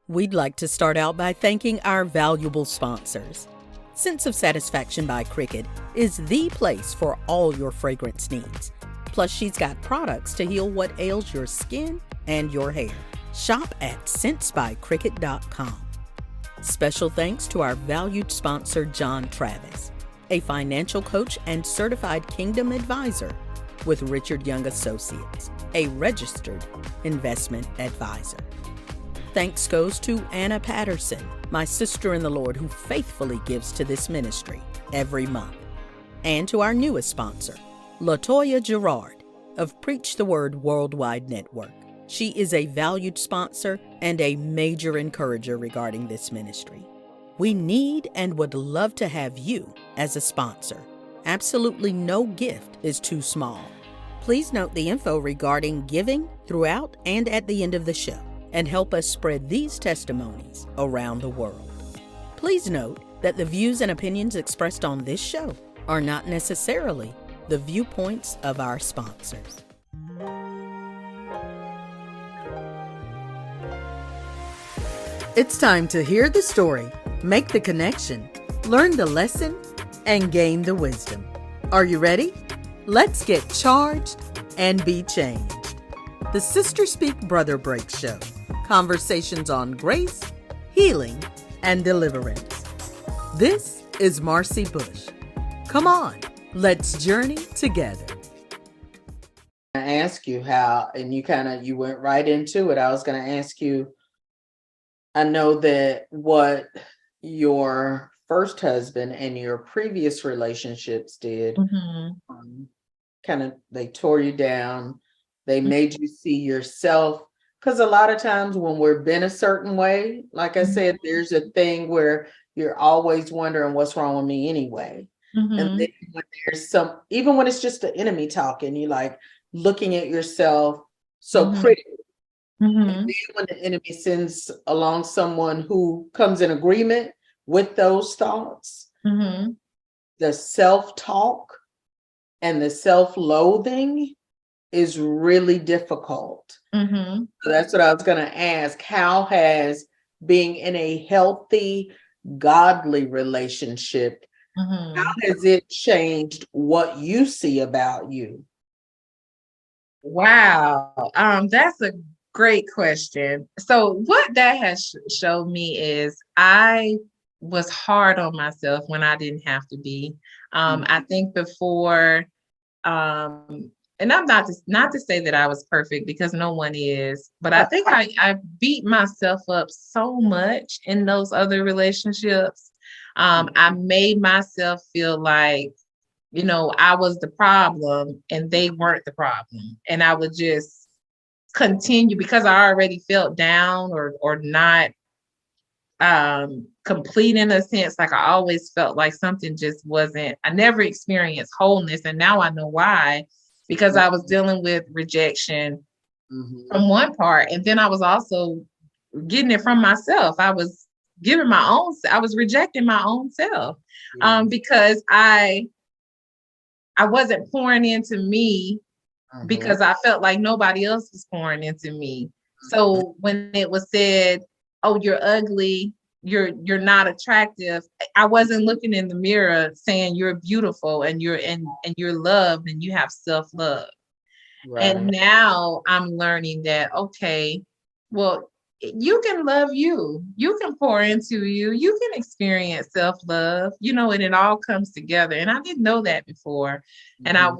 We'd like to start out by thanking our valuable sponsors. Sense of Satisfaction by Cricket is the place for all your fragrance needs. Plus, she's got products to heal what ails your skin and your hair. Shop at scentsbycricket.com. Special thanks to our valued sponsor, John Travis, a financial coach and certified Kingdom advisor with Richard Young Associates, a registered investment advisor. Thanks goes to Anna Patterson, my sister in the Lord who faithfully gives to this ministry every month. And to our newest sponsor, LaToya Gerard of Preach the Word Worldwide Network. She is a valued sponsor and a major encourager regarding this ministry. We need and would love to have you as a sponsor. Absolutely no gift is too small. Please note the info regarding giving throughout and at the end of the show, and help us spread these testimonies around the world. Please note that the views and opinions expressed on this show are not necessarily the viewpoints of our sponsors. It's time to hear the story, make the connection, learn the lesson, and gain the wisdom. Are you ready? Let's get charged and be changed. The Sister Speak Brother Break Show. Conversations on grace, healing, and deliverance. This is Marcy Bush. Come on, let's journey together. I ask you how, and you went right into it. I was going to ask you, I know that what your first husband and your previous relationships did, they tore you down. They made you see yourself. Because a lot of times when we're been a certain way, like I said, there's a thing where you're always wondering what's wrong with me anyway. And then when there's even when it's just the enemy talking, you like looking at yourself so critically. And then when the enemy sends along someone who comes in agreement with those thoughts, the self-talk and the self-loathing is really difficult. So that's what I was going to ask. How has being in a healthy, godly relationship, how has it changed what you see about you? Wow. That's a great question. So what that has showed me is I was hard on myself when I didn't have to be. I think before, and I'm not to say that I was perfect, because no one is, but I think I beat myself up so much in those other relationships. I made myself feel like, I was the problem and they weren't the problem. And I would just continue because I already felt down or not complete in a sense. Like I always felt like something just wasn't, I never experienced wholeness. And now I know why. Because I was dealing with rejection from one part. And then I was also getting it from myself. I was rejecting my own self because I wasn't pouring into me because I felt like nobody else was pouring into me. So when it was said, oh, you're ugly, you're not attractive, I wasn't looking in the mirror saying you're beautiful and you're loved and you have self-love. Right. And now I'm learning that, okay, well, you can love you can pour into you can experience self-love, and it all comes together. And I didn't know that before. And I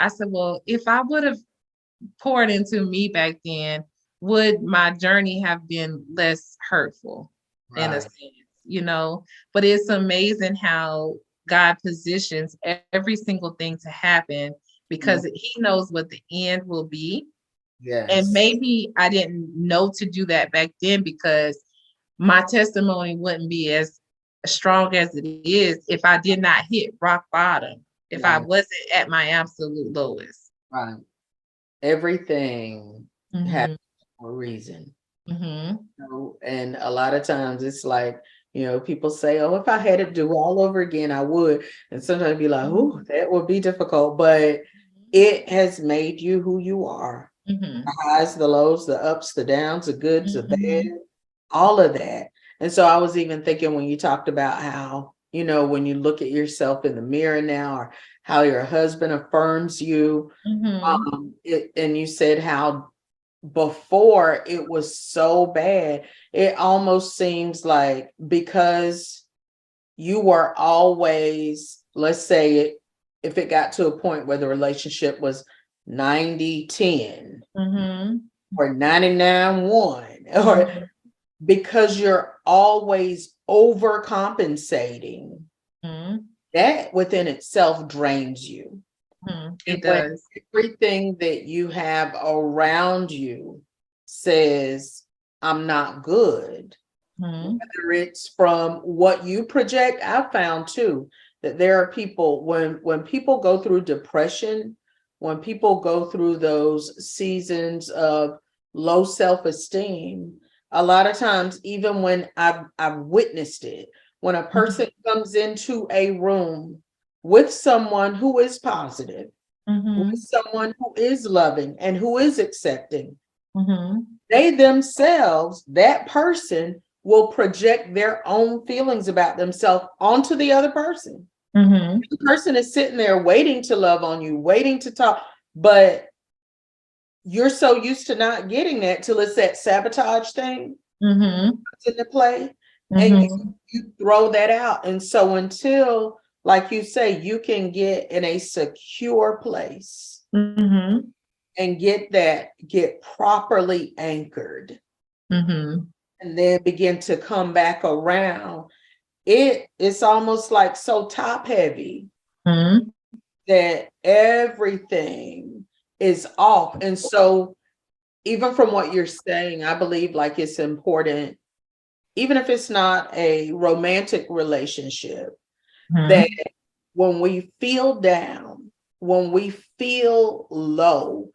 said, well, if I would have poured into me back then, would my journey have been less hurtful? Right. In a sense, but it's amazing how God positions every single thing to happen because he knows what the end will be. Yes. And maybe I didn't know to do that back then because my testimony wouldn't be as strong as it is if I did not hit rock bottom, if I wasn't at my absolute lowest. Right. Everything happens for a reason. And a lot of times it's like, people say, oh, if I had to do all over again, I would. And sometimes be like, oh, that would be difficult. But it has made you who you are. The highs, the lows, the ups, the downs, the goods, the bad. all of that. And so I was even thinking when you talked about how, you know, when you look at yourself in the mirror now, or how your husband affirms you, and you said how before it was so bad, it almost seems like because you were always, let's say if it got to a point where the relationship was 90-10 or 99-1, or because you're always overcompensating, that within itself drains you. It does. Everything that you have around you says, I'm not good. Whether it's from what you project, I've found too, that there are people, when people go through depression, when people go through those seasons of low self-esteem, a lot of times, even when I've witnessed it, when a person comes into a room with someone who is positive, with someone who is loving and who is accepting, they themselves, that person will project their own feelings about themselves onto the other person. The person is sitting there waiting to love on you, waiting to talk, but you're so used to not getting that till it's that sabotage thing in the play, and you throw that out. And so until, like you say, you can get in a secure place and get properly anchored, and then begin to come back around, it's almost like so top heavy that everything is off. And so even from what you're saying, I believe like it's important, even if it's not a romantic relationship, that when we feel down, when we feel low,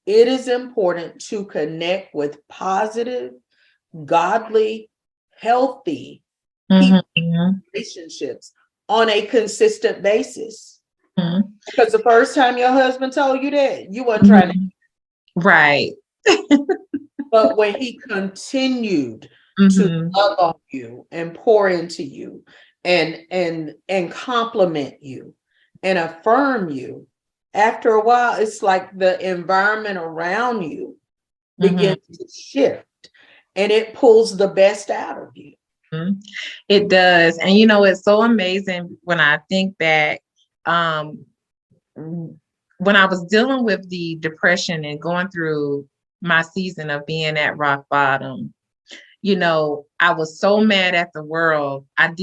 it is important to connect with positive, godly, healthy people, relationships on a consistent basis. Because the first time your husband told you that, you weren't trying to. Right. But when he continued to love on you and pour into you and compliment you and affirm you, after a while, it's like the environment around you begins to shift, and it pulls the best out of you. It does. And you know, it's so amazing when I think back, when I was dealing with the depression and going through my season of being at rock bottom, you know, I was so mad at the world. I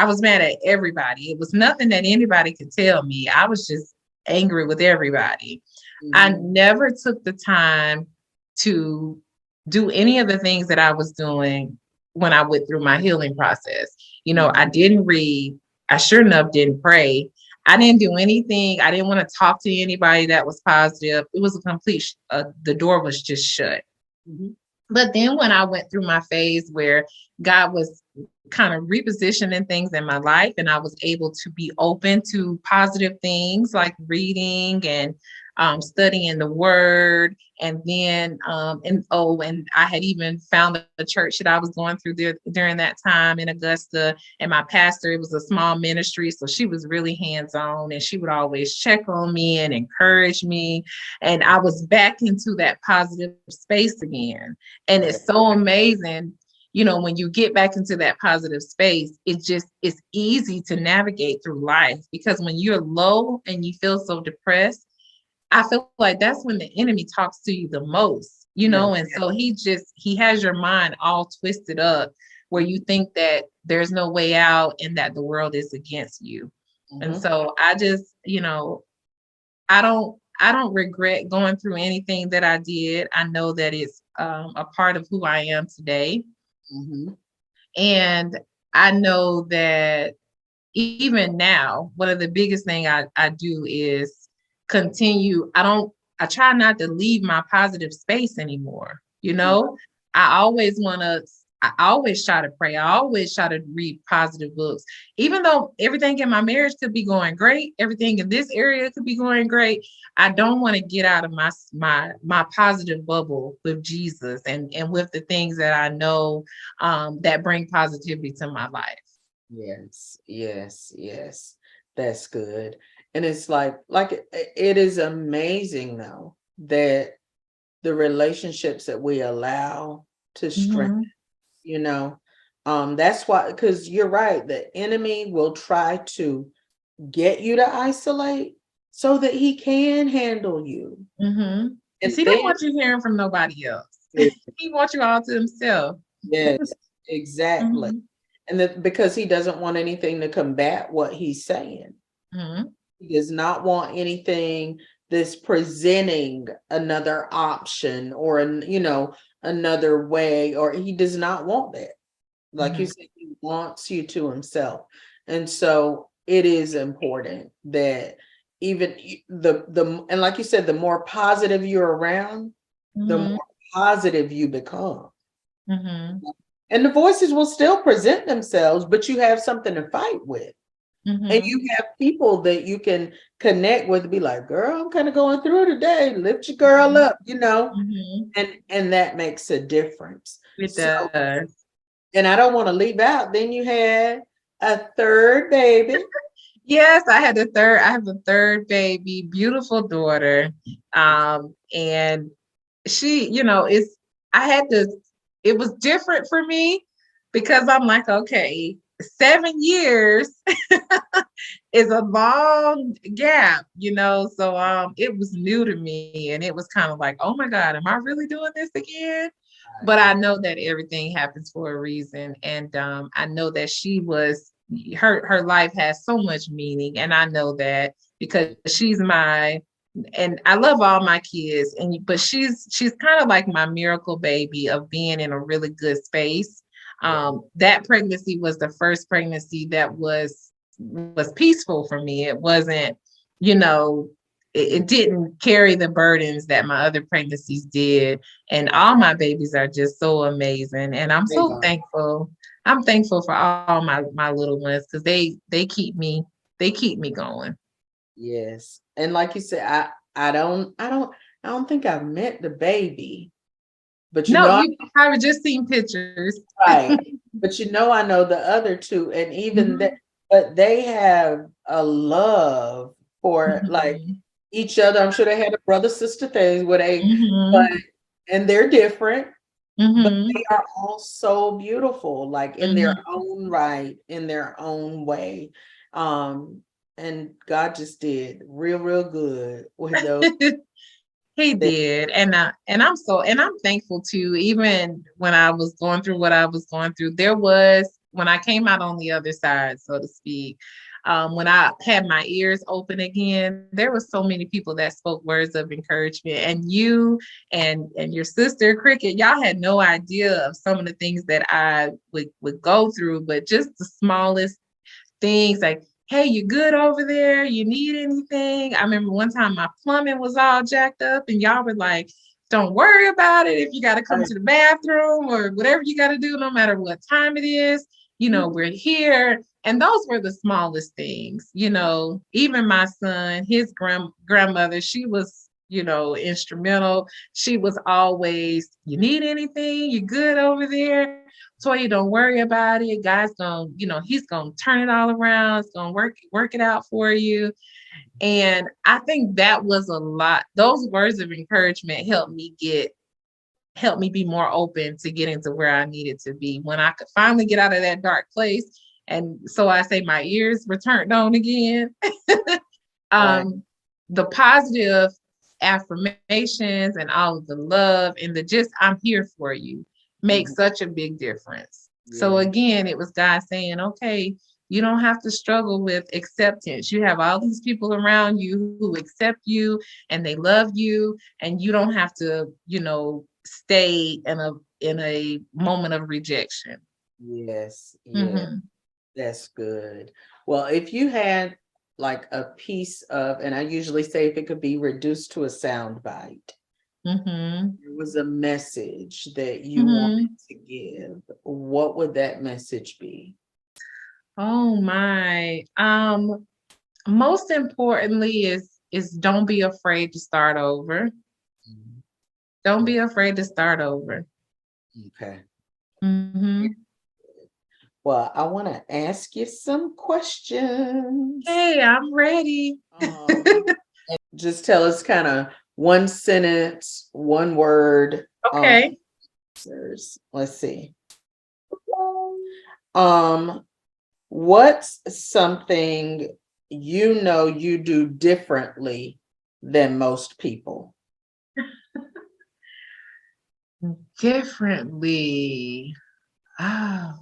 was mad at everybody. It was nothing that anybody could tell me. I was just angry with everybody. I never took the time to do any of the things that I was doing when I went through my healing process. You know, I didn't read. I sure enough didn't pray. I didn't do anything. I didn't want to talk to anybody that was positive. It was a complete, the door was just shut. But then when I went through my phase where God was kind of repositioning things in my life, and I was able to be open to positive things like reading and studying the word. And then, and I had even found the church that I was going through there during that time in Augusta. And my pastor, it was a small ministry, so she was really hands-on, and she would always check on me and encourage me. And I was back into that positive space again. And it's so amazing, you know, when you get back into that positive space, it's easy to navigate through life, because when you're low and you feel so depressed, I feel like that's when the enemy talks to you the most, you know. And so he has your mind all twisted up where you think that there's no way out and that the world is against you. And so I just, you know, I don't regret going through anything that I did. I know that it's a part of who I am today. And I know that even now, one of the biggest thing I do is continue. I try not to leave my positive space anymore. You know, I I always try to pray. I always try to read positive books. Even though everything in my marriage could be going great, everything in this area could be going great, I don't want to get out of my positive bubble with Jesus and with the things that I know that bring positivity to my life. Yes, yes, yes. That's good. And it's like it is amazing though that the relationships that we allow to strengthen, you know. That's why, because you're right, the enemy will try to get you to isolate so that he can handle you. And And he don't want you hearing from nobody else. He wants you all to himself. yes, exactly. And that because he doesn't want anything to combat what he's saying. He does not want anything that's presenting another option or another way, or he does not want that. Like you said, he wants you to himself. And so it is important that even and like you said, the more positive you're around, the more positive you become. And the voices will still present themselves, but you have something to fight with. And you have people that you can connect with, be like, girl, I'm kind of going through today. Lift your girl up, and that makes a difference. It does. And I don't want to leave out, then you had a third baby. Yes, I have a third baby, beautiful daughter. And she, it was different for me because I'm like, okay, 7 years is a long gap, so it was new to me, and it was kind of like, oh my God, am I really doing this again? But I know that everything happens for a reason, and I know that her life has so much meaning, and I know that because and I love all my kids, but she's kind of like my miracle baby of being in a really good space. That pregnancy was the first pregnancy that was peaceful for me. It wasn't, it didn't carry the burdens that my other pregnancies did. And all my babies are just so amazing. And I'm so thankful. I'm thankful for all my little ones because they keep me going. Yes. And like you said, I don't think I've met the baby. But I've just seen pictures. Right. But I know the other two, and even that, but they have a love for like each other. I'm sure they had a brother-sister thing where and they're different, but they are all so beautiful, like in their own right, in their own way. And God just did real, real good with those. He did. And I'm thankful too. Even when I was going through what I was going through, when I came out on the other side, so to speak, when I had my ears open again, there were so many people that spoke words of encouragement. And you and your sister Cricket, y'all had no idea of some of the things that I would go through, but just the smallest things like, hey, you good over there? You need anything? I remember one time my plumbing was all jacked up and y'all were like, don't worry about it. If you got to come to the bathroom or whatever you got to do, no matter what time it is, we're here. And those were the smallest things, even my son, his grandmother, she was, instrumental. She was always, you need anything? You good over there? Toya, don't worry about it. God's he's gonna turn it all around. It's gonna work it out for you. And I think that was a lot. Those words of encouragement helped me be more open to getting to where I needed to be when I could finally get out of that dark place. And so I say my ears were turned on again. Right. The positive affirmations and all of the love and I'm here for you makes such a big difference. Yeah. So again, it was God saying, okay, you don't have to struggle with acceptance. You have all these people around you who accept you and they love you, and you don't have to, stay in a moment of rejection. Yes. That's good. Well, if you had like a piece of, and I usually say if it could be reduced to a sound bite, It was a message that you wanted to give. What would that message be? Oh my. Most importantly is don't be afraid to start over. Don't be afraid to start over. Okay. Mm-hmm. Well, I want to ask you some questions. Hey, I'm ready. Just tell us kind of one sentence, one word. Okay. Let's see. What's something you do differently than most people? Differently. Oh.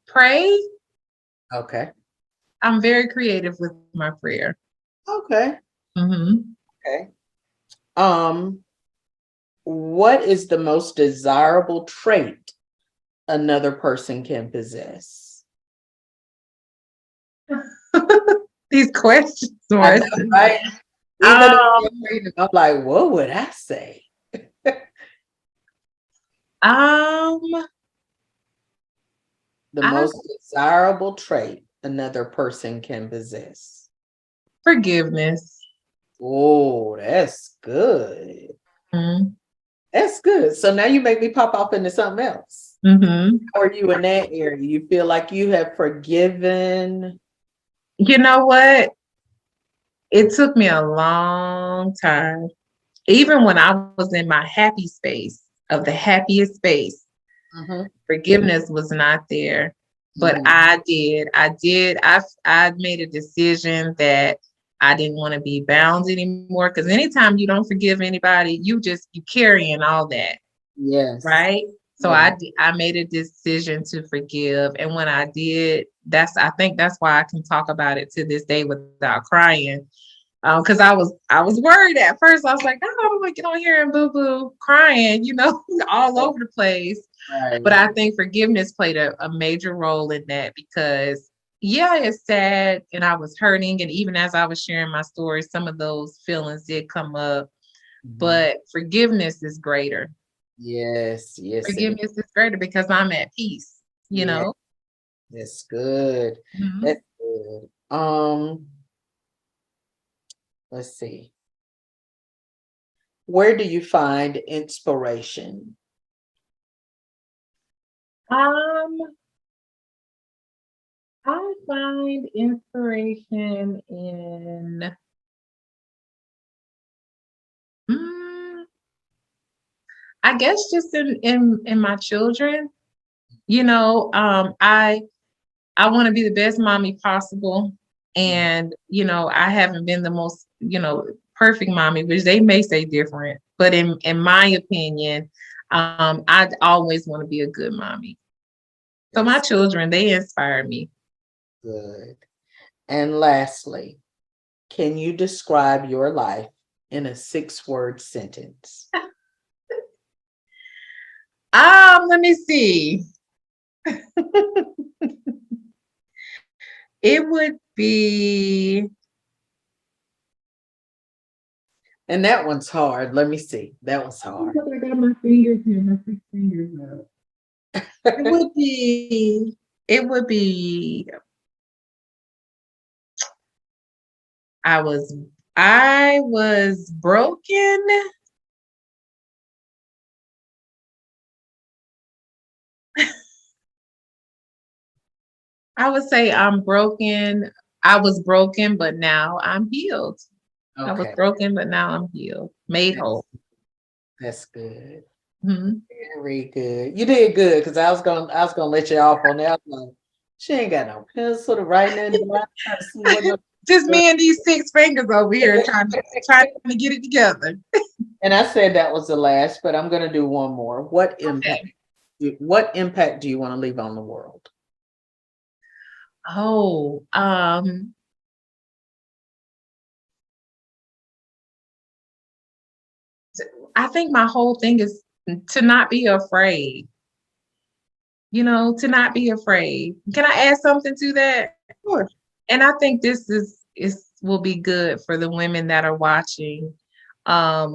Pray. Okay. I'm very creative with my prayer. Okay. Mm-hmm. Okay. What is the most desirable trait another person can possess? These questions, I know, right? Even if I'm like, what would I say? The most desirable trait another person can possess. Forgiveness. Oh, that's good. Mm-hmm. That's good. So now you make me pop off into something else. Mm-hmm. How are you in that area? You feel like you have forgiven? You know what? It took me a long time. Even when I was in my happy space, of the happiest space, forgiveness was not there. But I made a decision that I didn't want to be bound anymore. Because anytime you don't forgive anybody, you carrying all that. Yes. Right. So I made a decision to forgive. And when I did, I think that's why I can talk about it to this day without crying. Because I was worried at first. I was like, oh, I'm gonna get on here and boo crying, all over the place. Right. But I think forgiveness played a major role in that because it's sad and I was hurting. And even as I was sharing my story, some of those feelings did come up. But forgiveness is greater. Yes. Forgiveness is greater because I'm at peace, you know. That's good. Mm-hmm. That's good. Let's see. Where do you find inspiration? I find inspiration in I guess just in my children. I want to be the best mommy possible. And, I haven't been the most, perfect mommy, which they may say different. But in my opinion, I'd always want to be a good mommy. So my children, they inspire me. Good. And lastly, can you describe your life in a 6-word sentence? Let me see. It would be. And that one's hard. Let me see. That was hard. I got my fingers here, my 6 fingers up. It would be. I was broken. I would say I'm broken. I was broken, but now I'm healed. Okay. I was broken, but now I'm healed. Made whole. That's good. Mm-hmm. Very good. You did good because I was gonna let you off on that one. She ain't got no pencil to write nothing down. Just me and these 6 fingers over here trying to get it together. And I said that was the last, but I'm gonna do one more. What impact do you want to leave on the world? Oh, I think my whole thing is to not be afraid. To not be afraid. Can I add something to that? Sure. And I think this is will be good for the women that are watching. I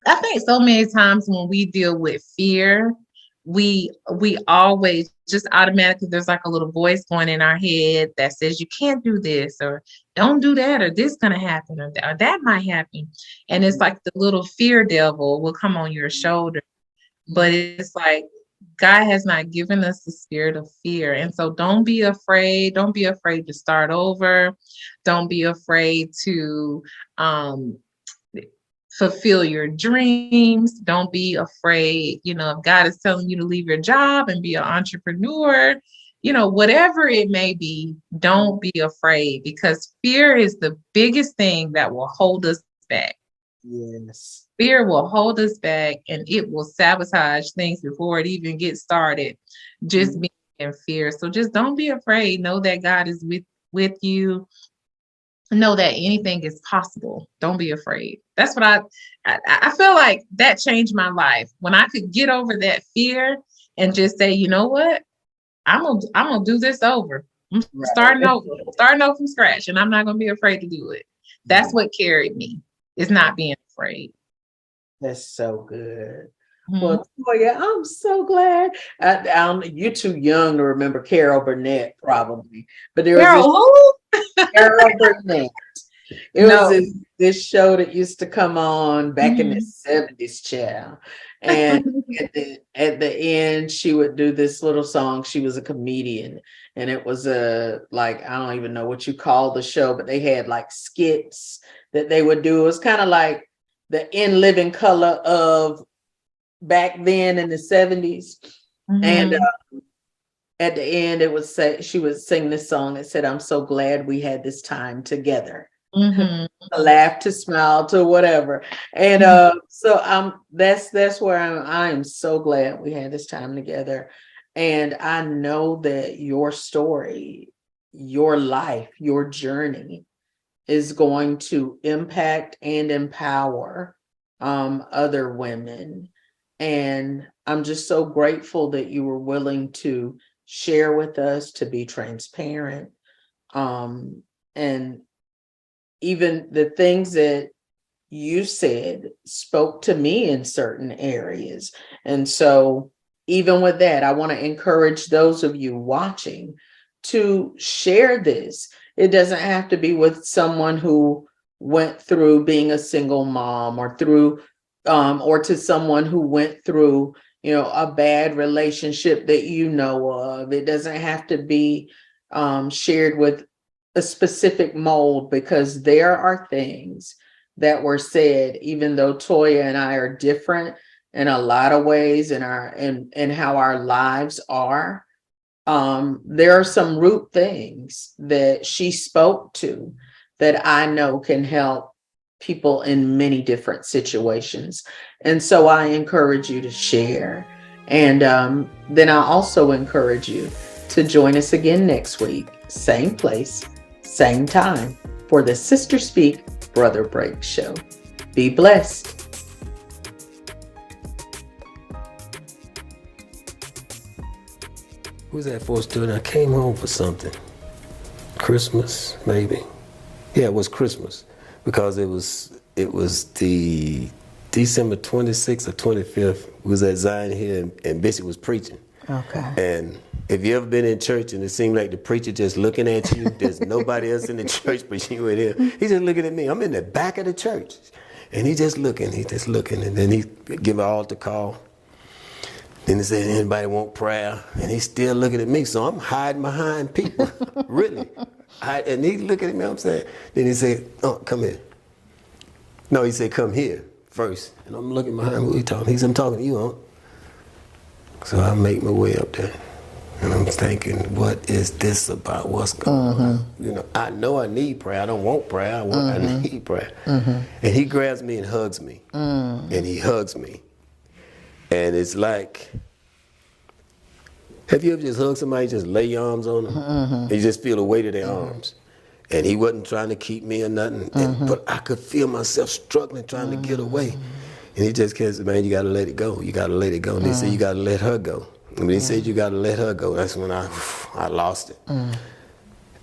think so many times when we deal with fear, we always just automatically, there's like a little voice going in our head that says you can't do this, or don't do that, or this gonna happen, or that might happen. And it's like the little fear devil will come on your shoulder. But it's like God has not given us the spirit of fear. And so don't be afraid. Don't be afraid to start over. Don't be afraid to fulfill your dreams. Don't be afraid. You know, if God is telling you to leave your job and be an entrepreneur, you know, whatever it may be, don't be afraid, because fear is the biggest thing that will hold us back. Yes. Fear will hold us back, and it will sabotage things before it even gets started. Just being in fear. So just don't be afraid. Know that God is with you. Know that anything is possible. Don't be afraid. That's what I feel like that changed my life. When I could get over that fear and just say, you know what? I'm gonna do this over. I'm starting over from scratch, and I'm not gonna be afraid to do it. That's what carried me, is not being afraid. That's so good. Well, Toya, I'm so glad. You're too young to remember Carol Burnett, probably, but there was Carol Burnett. It was this show that used to come on back in the 70s, child. And at the end, she would do this little song. She was a comedian, and it was like, I don't even know what you call the show, but they had like skits that they would do. It was kind of like the In Living Color of back then in the 70s. And at the end, it would say, she would sing this song that said, I'm so glad we had this time together. To laugh, to smile, to whatever. And so that's where I'm so glad we had this time together. And I know that your story, your life, your journey is going to impact and empower other women. And I'm just so grateful that you were willing to share with us, to be transparent. And even the things that you said spoke to me in certain areas. And so even with that, I want to encourage those of you watching to share this. It doesn't have to be with someone who went through being a single mom, or through or to someone who went through, you know, a bad relationship that you know of. It doesn't have to be shared with a specific mold, because there are things that were said, even though Toya and I are different in a lot of ways in how our lives are. There are some root things that she spoke to that I know can help people in many different situations. And so I encourage you to share. And then I also encourage you to join us again next week, same place, same time, for the Sister Speak Brother Break show. Be blessed. Who's that for, student? I came home for something. Christmas, maybe. Yeah, it was Christmas, because it was the December 26th or 25th. We was at Zion here, and Bishop was preaching. Okay. And if you ever been in church and it seemed like the preacher just looking at you, there's nobody else in the church but you and him. He's just looking at me. I'm in the back of the church, and he's just looking, and then he give an altar call. Then he said, anybody want prayer? And he's still looking at me, so I'm hiding behind people, really. And he's looking at me, I'm saying. Then he said, oh, come here. No, he said, come here first. And I'm looking behind who he talking. He said, I'm talking to you, huh? So I make my way up there. And I'm thinking, what is this about? What's going on? You know I need prayer. I don't want prayer. I need prayer. And he grabs me and hugs me. And he hugs me. And it's like, have you ever just hugged somebody, just lay your arms on them? And you just feel the weight of their arms. And he wasn't trying to keep me or nothing. But I could feel myself struggling, trying to get away. And he just said, man, you got to let it go. You got to let it go. And he said, you got to let her go. And when he said, you got to let her go, that's when I lost it.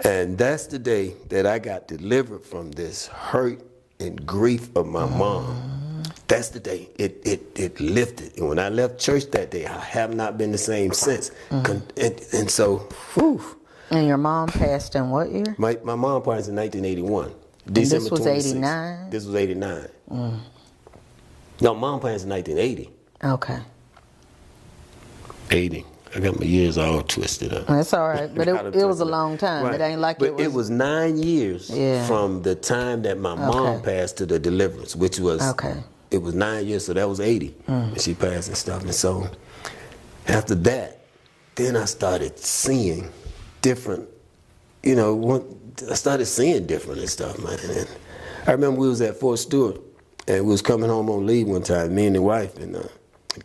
And that's the day that I got delivered from this hurt and grief of my mom. That's the day it lifted. And when I left church that day, I have not been the same since. And so, whew. And your mom passed in what year? My mom passed in 1981. December this was 26th. 89? This was 89. No, mom passed in 1980. Okay. 80. I got my years all twisted up. That's all right, but it was a long time. Right. It ain't like but it was 9 years from the time that my mom passed to the deliverance, which was, it was 9 years, so that was 80. And she passed and stuff. And so after that, then I started seeing different, I started seeing different and stuff, man. And I remember we was at Fort Stewart, and we was coming home on leave one time, me and the wife, and the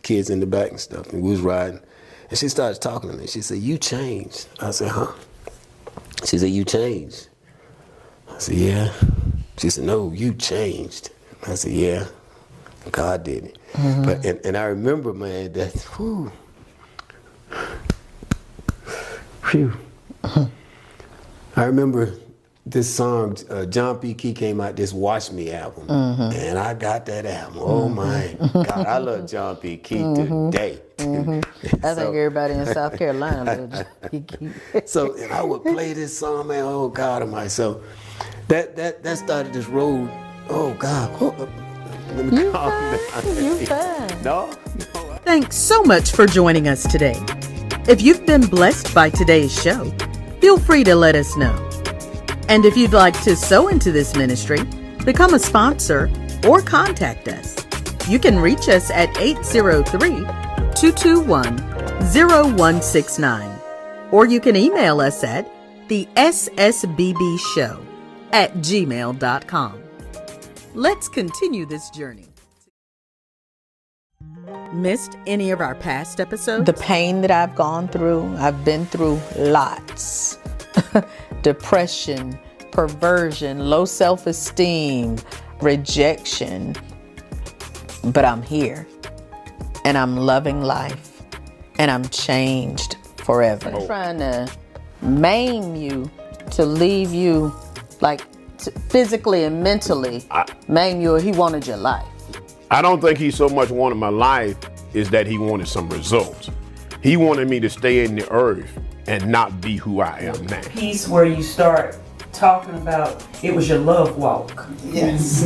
kids in the back and stuff, and we was riding. And she started talking to me. She said, "You changed." I said, "Huh?" She said, "You changed." I said, "Yeah." She said, "No, you changed." I said, "Yeah, God did it." But and I remember, man, that whew. I remember this song, John P. Key came out, this Watch Me album, and I got that album. Oh my God, I love John P. Key today. I think everybody in South Carolina loves So and I would play this song, man, oh God Almighty. So that started this road. Oh God, let me calm down. You fine. No? Thanks so much for joining us today. If you've been blessed by today's show, feel free to let us know. And if you'd like to sow into this ministry, become a sponsor, or contact us, you can reach us at 803-221-0169. Or you can email us at thessbbshow@gmail.com. Let's continue this journey. Missed any of our past episodes? The pain that I've gone through, I've been through lots. Depression, perversion, low self-esteem, rejection. But I'm here, and I'm loving life, and I'm changed forever. I'm trying to maim you to leave you, like physically and mentally, maim you, or he wanted your life. I don't think he so much wanted my life is that he wanted some results. He wanted me to stay in the earth and not be who I am now. Piece where you start talking about it was your love walk. Yes.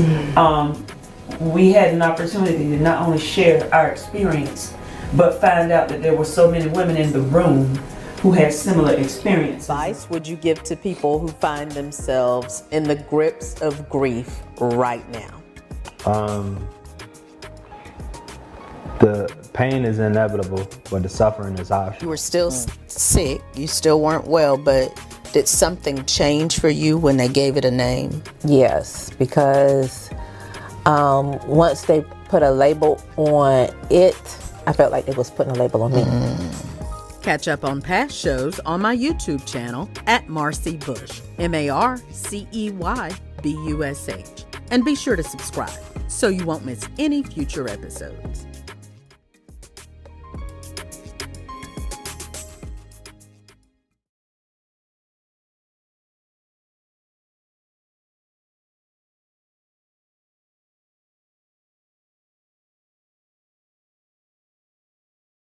We had an opportunity to not only share our experience, but find out that there were so many women in the room who had similar experiences. Advice would you give to people who find themselves in the grips of grief right now? The pain is inevitable, but the suffering is optional. You were still sick, you still weren't well, but did something change for you when they gave it a name? Yes, because once they put a label on it, I felt like it was putting a label on me. Catch up on past shows on my YouTube channel at Marcy Bush, MarceyBush. And be sure to subscribe so you won't miss any future episodes.